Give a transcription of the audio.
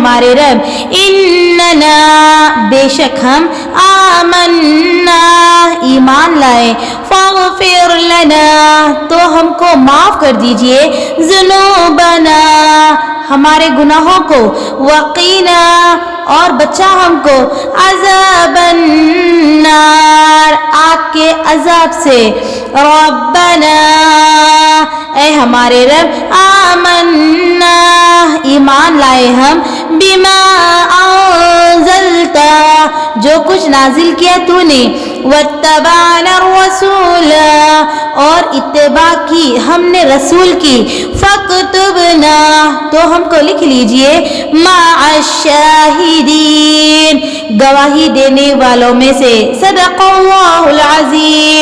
हमारे रब, इन्नना बेशक हम, आमन्ना ईमान लाए, फ़ग़फ़िर लना तो हमको माफ़ कर दीजिए, ज़ुनूबना हमारे गुनाहों को, वक़ीना और बचा हमको, अज़ाबन्नार आग के अज़ाब से, रब्बना ऐ हमारे रब, आमन्ना ईमान लाए हम, बिमा अंज़लता जो कुछ नाजिल किया तूने, वत्तबाना रसूला और इत्तिबा की हमने रसूल की, फ़क्तुबना तो हमको लिख लीजिए, माअश-शाहिदीन गवाही देने वालों में से। सदक़ल्लाहुल अज़ीम।